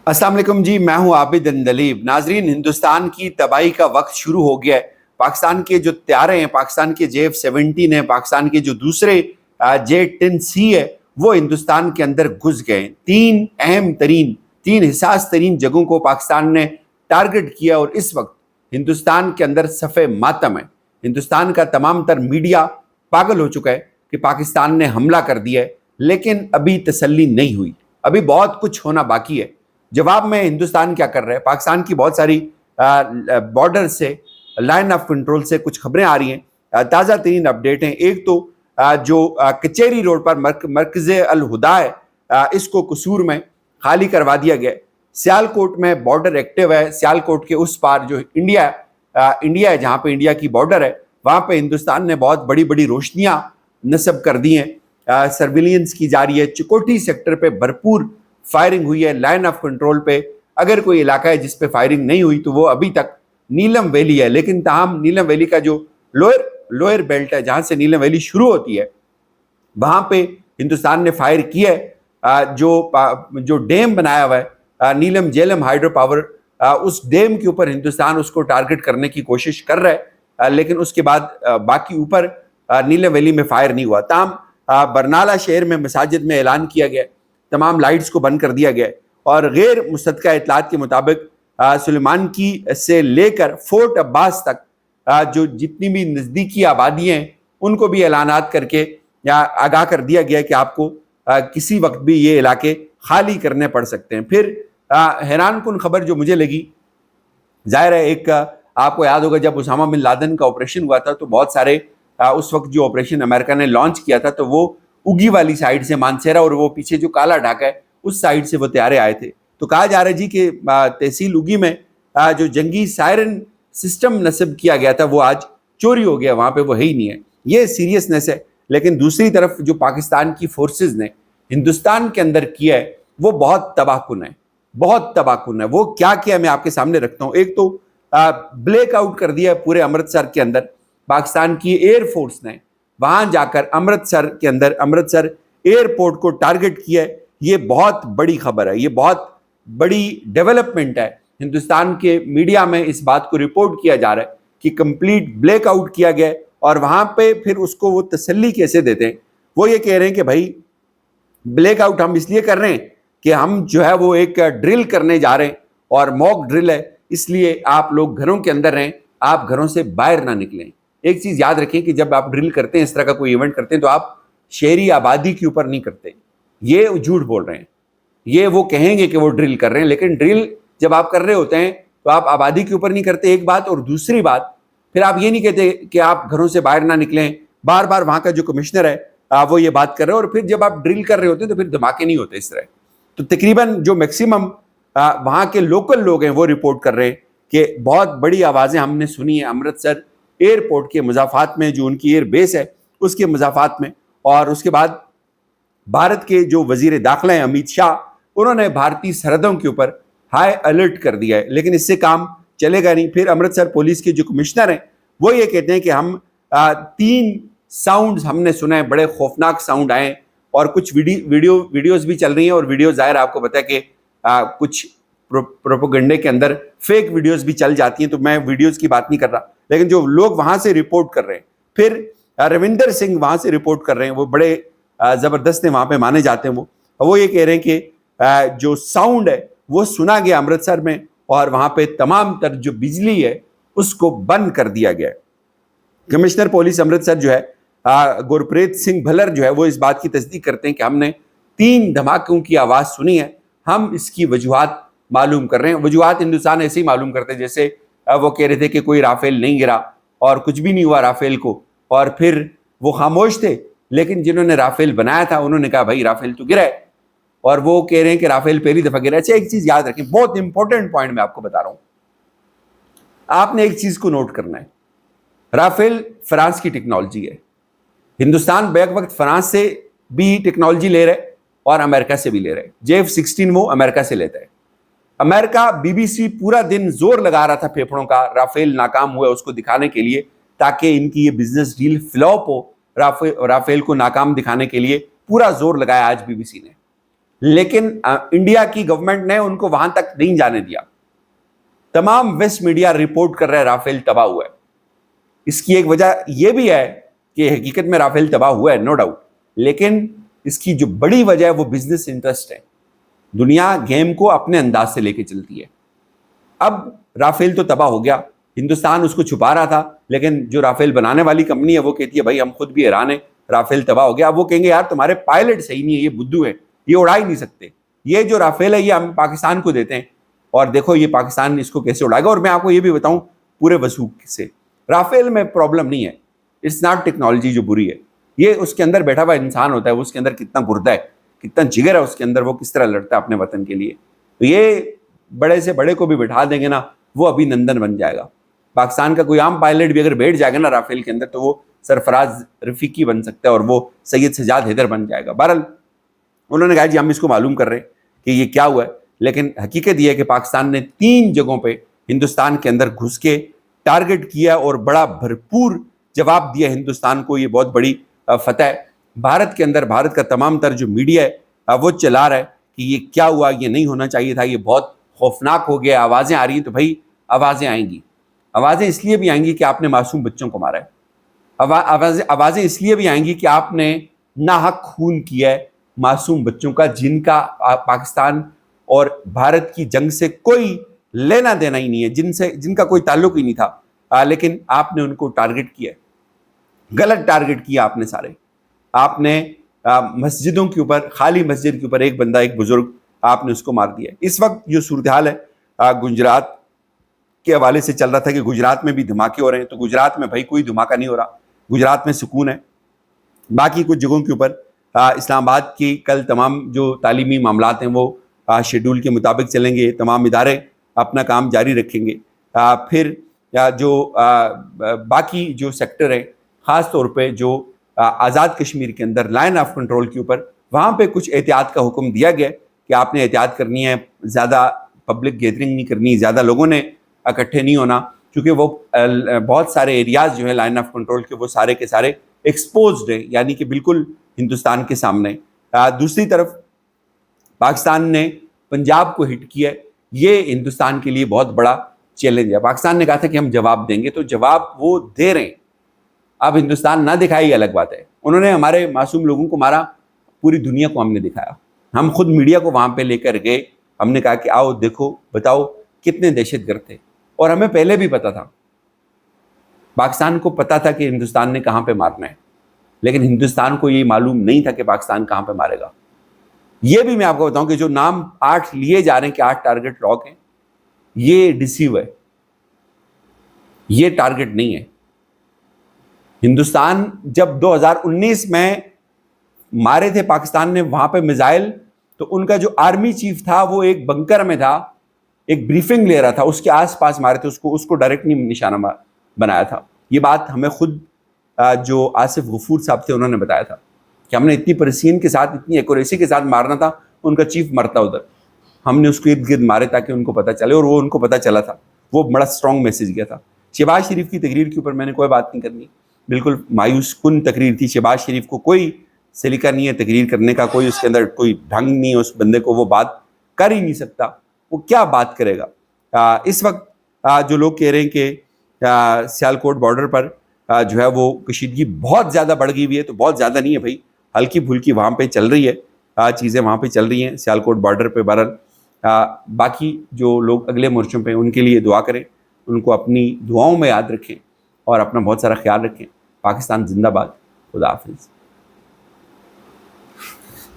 अस्सलाम वालेकुम जी, मैं हूं आबिद अंदलीब। नाजरीन, हिंदुस्तान की तबाही का वक्त शुरू हो गया है। पाकिस्तान के जो त्यारे हैं, पाकिस्तान के JF-17 है, पाकिस्तान के जो दूसरे J-10C है, वो हिंदुस्तान के अंदर घुस गए। तीन अहम तरीन, तीन हिसास तरीन जगहों को पाकिस्तान ने टारगेट किया और इस वक्त हिंदुस्तान के अंदर सफ़े मातम है। हिंदुस्तान का तमाम तर मीडिया पागल हो चुका है कि पाकिस्तान ने हमला कर दिया है, लेकिन अभी तसल्ली नहीं हुई, अभी बहुत कुछ होना बाकी है। जवाब में हिंदुस्तान क्या कर रहा है? पाकिस्तान की बहुत सारी बॉर्डर से, लाइन ऑफ कंट्रोल से कुछ खबरें आ रही हैं, ताज़ा तरीन अपडेट हैं। एक तो जो कचेरी रोड पर मरकज़ अल हुदा है, इसको कसूर में खाली करवा दिया गया। सियालकोट में बॉर्डर एक्टिव है। सियालकोट के उस पार जो इंडिया है, जहाँ पे इंडिया की बॉर्डर है, वहाँ पे हिंदुस्तान ने बहुत बड़ी बड़ी रोशनियाँ नस्ब कर दी हैं। सर्विलियंस की जा रही है। चिकोटी सेक्टर पे भरपूर फायरिंग हुई है। लाइन ऑफ कंट्रोल पे अगर कोई इलाका है जिस पे फायरिंग नहीं हुई तो वो अभी तक नीलम वैली है। लेकिन ताहम नीलम वैली का जो लोअर बेल्ट है, जहां से नीलम वैली शुरू होती है, वहां पे हिंदुस्तान ने फायर किया है। जो डैम बनाया हुआ है नीलम झेलम हाइड्रो पावर, उस डैम के ऊपर हिंदुस्तान उसको टारगेट करने की कोशिश कर रहा है, लेकिन उसके बाद बाकी ऊपर नीलम वैली में फायर नहीं हुआ। ताहम बरनाला शहर में मसाजिद में ऐलान किया गया, तमाम लाइट्स को बंद कर दिया गया और गैर मुस्तदका इतलात के मुताबिक सुलेमान की से लेकर फोर्ट अब्बास तक जो जितनी भी नज़दीकी आबादी हैं उनको भी ऐलानात करके या आगाह कर दिया गया कि आपको किसी वक्त भी ये इलाके खाली करने पड़ सकते हैं। फिर हैरान कुन खबर जो मुझे लगी, जाहिर है, एक आपको याद होगा जब उसामा बिन लादेन का ऑपरेशन हुआ था तो बहुत सारे उस वक्त जो ऑपरेशन अमेरिका ने लॉन्च किया था तो वो उगी वाली साइड से, मानसेरा और वो पीछे जो काला ढाका है उस साइड से वो तैयारे आए थे। तो कहा जा रहा है जी कि तहसील उगी में जो जंगी सायरन सिस्टम नस्ब किया गया था वो आज चोरी हो गया, वहाँ पे वो है ही नहीं है। ये सीरियसनेस है। लेकिन दूसरी तरफ जो पाकिस्तान की फोर्सेस ने हिंदुस्तान के अंदर किया है वो बहुत तबाहकुन है, बहुत तबाहकुन है। वो क्या किया मैं आपके सामने रखता हूँ। एक तो ब्लैक आउट कर दिया पूरे अमृतसर के अंदर। पाकिस्तान की एयरफोर्स ने वहां जाकर अमृतसर के अंदर अमृतसर एयरपोर्ट को टारगेट किया है। ये बहुत बड़ी खबर है, ये बहुत बड़ी डेवलपमेंट है। हिंदुस्तान के मीडिया में इस बात को रिपोर्ट किया जा रहा है कि कंप्लीट ब्लैकआउट किया गया है और वहां पे फिर उसको वो तसल्ली कैसे देते हैं। वो ये कह रहे हैं कि भाई ब्लैकआउट हम इसलिए कर रहे हैं कि हम जो है वो एक ड्रिल करने जा रहे हैं और मॉक ड्रिल है, इसलिए आप लोग घरों के अंदर रहें, आप घरों से बाहर ना निकलें। एक चीज याद रखें कि जब आप ड्रिल करते हैं, इस तरह का कोई इवेंट करते हैं, तो आप शहरी आबादी के ऊपर नहीं करते। ये झूठ बोल रहे हैं। ये वो कहेंगे कि वो ड्रिल कर रहे हैं, लेकिन ड्रिल जब आप कर रहे होते हैं तो आप आबादी के ऊपर नहीं करते, एक बात। और दूसरी बात, फिर आप ये नहीं कहते कि आप घरों से बाहर ना निकलें। बार बार वहां का जो कमिश्नर है वो ये बात कर रहे हैं, और फिर जब आप ड्रिल कर रहे होते हैं तो फिर धमाके नहीं होते इस तरह। तो तकरीबन जो मैक्सिमम वहां के लोकल लोग हैं वो रिपोर्ट कर रहे हैं कि बहुत बड़ी आवाजें हमने सुनी है अमृतसर एयरपोर्ट के मज़ाफ़ात में, जो उनकी एयर बेस है उसके मज़ाफ़ात में। और उसके बाद भारत के जो वजीर दाखिला हैं अमित शाह, उन्होंने भारतीय सरहदों के ऊपर हाई अलर्ट कर दिया है, लेकिन इससे काम चलेगा नहीं। फिर अमृतसर पुलिस के जो कमिश्नर हैं वो ये कहते हैं कि हम 3 साउंड हमने सुना है, बड़े खौफनाक साउंड आए, और कुछ वीडियोस भी चल रही हैं। और वीडियो जाहिर आपको पता है कि कुछ प्रोपेगेंडे के अंदर फेक वीडियोस भी चल जाती हैं, तो मैं वीडियोस की बात नहीं कर रहा, लेकिन जो लोग वहां से रिपोर्ट कर रहे हैं। फिर रविंदर सिंह वहां से रिपोर्ट कर रहे हैं, वो बड़े जबरदस्त हैं, वहां पे माने जाते हैं। वो ये कह रहे हैं कि जो साउंड है वो सुना गया अमृतसर में, और वहां पे तमाम तर जो बिजली है उसको बंद कर दिया गया। कमिश्नर पुलिस अमृतसर जो है गुरप्रीत सिंह भल्लर जो है वो इस बात की तस्दीक करते हैं कि हमने 3 धमाकों की आवाज सुनी है, हम इसकी वजूहात मालूम कर रहे हैं। वजूहात हिंदुस्तान ऐसे ही मालूम करते हैं जैसे वो कह रहे थे कि कोई राफेल नहीं गिरा और कुछ भी नहीं हुआ राफेल को, और फिर वो खामोश थे। लेकिन जिन्होंने राफेल बनाया था उन्होंने कहा भाई राफेल तो गिरा है, और वो कह रहे हैं कि राफेल पहली दफा गिरा है। अच्छा, एक चीज याद रखें, बहुत इंपॉर्टेंट पॉइंट मैं आपको बता रहा हूं, आपने एक चीज को नोट करना है। राफेल फ्रांस की टेक्नोलॉजी है। हिंदुस्तान बैक वक्त फ्रांस से भी टेक्नोलॉजी ले रहे और अमेरिका से भी ले रहे। JF-16 वो अमेरिका से लेता है। अमेरिका BBC पूरा दिन जोर लगा रहा था फेफड़ों का, राफेल नाकाम हुआ उसको दिखाने के लिए, ताकि इनकी ये बिजनेस डील फ्लॉप हो। राफेल को नाकाम दिखाने के लिए पूरा जोर लगाया आज BBC ने। لیکن انڈیا کی گورنمنٹ نے ان کو وہاں تک نہیں جانے دیا. تمام ویسٹ میڈیا رپورٹ کر رہا ہے رافیل تباہ ہوا ہے. اس کی ایک وجہ یہ بھی ہے کہ حقیقت میں رافیل تباہ ہوا ہے, نو ڈاؤٹ, لیکن اس کی جو بڑی وجہ ہے وہ بزنس انٹرسٹ ہے. دنیا گیم کو اپنے انداز سے لے کے چلتی ہے. اب رافیل تو تباہ ہو گیا, ہندوستان اس کو چھپا رہا تھا, لیکن جو رافیل بنانے والی کمپنی ہے وہ کہتی ہے بھائی ہم خود بھی حیران ہیں, رافیل تباہ ہو گیا. اب وہ کہیں گے یار تمہارے پائلٹ صحیح نہیں ہے, یہ بدھو ہے, یہ اڑا ہی نہیں سکتے, یہ جو رافیل ہے یہ ہم پاکستان کو دیتے ہیں اور دیکھو یہ پاکستان اس کو کیسے اڑائے گا. اور میں آپ کو یہ بھی بتاؤں پورے وثوق سے, رافیل میں پرابلم نہیں ہے, اٹس ناٹ ٹیکنالوجی جو بری ہے, یہ اس کے اندر بیٹھا ہوا انسان ہوتا ہے, وہ اس کے اندر کتنا گردہ ہے, کتنا جگر ہے اس کے اندر, وہ کس طرح لڑتا ہے اپنے وطن کے لیے. تو یہ بڑے سے بڑے کو بھی بٹھا دیں گے نا, وہ ابھی نندن بن جائے گا. پاکستان کا کوئی عام پائلٹ بھی اگر بیٹھ جائے گا نا رافیل کے اندر تو وہ سرفراز رفیقی بن سکتا ہے اور وہ سید سجاد حیدر بن جائے گا. بہرحال انہوں نے کہا جی ہم اس کو معلوم کر رہے ہیں کہ یہ کیا ہوا ہے, لیکن حقیقت یہ ہے کہ پاکستان نے 3 جگہوں پہ ہندوستان کے اندر گھس کے ٹارگٹ کیا اور بڑا بھرپور جواب دیا ہندوستان کو. یہ بہت بڑی فتح ہے. بھارت کے اندر بھارت کا تمام تر جو میڈیا ہے وہ چلا رہا ہے کہ یہ کیا ہوا, یہ نہیں ہونا چاہیے تھا, یہ بہت خوفناک ہو گیا. آوازیں آ رہی ہیں تو بھائی آوازیں آئیں گی. آوازیں اس لیے بھی آئیں گی کہ آپ نے معصوم بچوں کو مارا ہے. آوازیں اس لیے بھی آئیں گی کہ آپ نے ناحق خون کیا ہے معصوم بچوں کا, جن کا پاکستان اور بھارت کی جنگ سے کوئی لینا دینا ہی نہیں ہے, جن کا کوئی تعلق ہی نہیں تھا, لیکن آپ نے ان کو ٹارگٹ کیا ہے. غلط ٹارگٹ کیا آپ نے سارے. آپ نے مسجدوں کے اوپر, خالی مسجد کے اوپر ایک بندہ, ایک بزرگ, آپ نے اس کو مار دیا. اس وقت جو صورتحال ہے گجرات کے حوالے سے چل رہا تھا کہ گجرات میں بھی دھماکے ہو رہے ہیں, تو گجرات میں بھائی کوئی دھماکہ نہیں ہو رہا, گجرات میں سکون ہے. باقی کچھ جگہوں کے اوپر اسلام آباد کی کل تمام جو تعلیمی معاملات ہیں وہ شیڈول کے مطابق چلیں گے, تمام ادارے اپنا کام جاری رکھیں گے. پھر جو باقی جو سیکٹر ہیں, خاص طور پہ جو آزاد کشمیر کے اندر لائن آف کنٹرول کے اوپر, وہاں پہ کچھ احتیاط کا حکم دیا گیا کہ آپ نے احتیاط کرنی ہے, زیادہ پبلک گیدرنگ نہیں کرنی, زیادہ لوگوں نے اکٹھے نہیں ہونا, کیونکہ وہ بہت سارے ایریاز جو ہیں لائن آف کنٹرول کے وہ سارے کے سارے ایکسپوزڈ ہیں, یعنی کہ بالکل ہندوستان کے سامنے. دوسری طرف پاکستان نے پنجاب کو ہٹ کیا ہے, یہ ہندوستان کے لیے بہت بڑا چیلنج ہے. پاکستان نے کہا تھا کہ ہم جواب دیں گے, تو جواب وہ دے رہے ہیں. اب ہندوستان نہ دکھائی الگ بات ہے, انہوں نے ہمارے معصوم لوگوں کو مارا, پوری دنیا کو ہم نے دکھایا. ہم خود میڈیا کو وہاں پہ لے کر گئے, ہم نے کہا کہ آؤ دیکھو بتاؤ کتنے دہشت گرد تھے. اور ہمیں پہلے بھی پتا تھا, پاکستان کو پتا تھا کہ ہندوستان نے کہاں پہ مارنا ہے, لیکن ہندوستان کو یہ معلوم نہیں تھا کہ پاکستان کہاں پہ مارے گا. یہ بھی میں آپ کو بتاؤں کہ جو نام 8 لیے جا رہے ہیں کہ 8 ٹارگٹ لاک ہیں, یہ ڈسیو ہے, یہ ٹارگٹ نہیں ہے. ہندوستان جب 2019 میں مارے تھے پاکستان نے وہاں پہ میزائل, تو ان کا جو آرمی چیف تھا وہ ایک بنکر میں تھا, ایک بریفنگ لے رہا تھا, اس کے آس پاس مارے تھے, اس کو ڈائریکٹ نہیں نشانہ بنایا تھا. یہ بات ہمیں خود جو آصف غفور صاحب تھے انہوں نے بتایا تھا کہ ہم نے اتنی پریسین کے ساتھ, اتنی ایکوریسی کے ساتھ مارنا تھا, ان کا چیف مرتا ادھر, ہم نے اس کو ارد گرد مارے تاکہ ان کو پتہ چلے, اور وہ ان کو پتہ چلا تھا. وہ بڑا اسٹرانگ میسج گیا تھا. شہباز شریف کی تقریر کے اوپر میں نے کوئی بات نہیں کرنی, بالکل مایوس کن تقریر تھی. شہباز شریف کو کوئی سلیقہ نہیں ہے تقریر کرنے کا, کوئی اس کے اندر کوئی ڈھنگ نہیں ہے, اس بندے کو وہ بات کر ہی نہیں سکتا, وہ کیا بات کرے گا. اس وقت جو لوگ کہہ رہے ہیں کہ سیالکوٹ بارڈر پر جو ہے وہ کشیدگی بہت زیادہ بڑھ گئی ہوئی ہے, تو بہت زیادہ نہیں ہے بھائی, ہلکی پھلکی وہاں پہ چل رہی ہے, چیزیں وہاں پہ چل رہی ہیں سیالکوٹ بارڈر پہ. بہرحال باقی جو لوگ اگلے مورچوں پہ ان کے لیے دعا کریں, ان کو اپنی دعاؤں میں یاد رکھیں اور اپنا بہت سارا خیال رکھیں. پاکستان زندہ باد. خدا حافظ.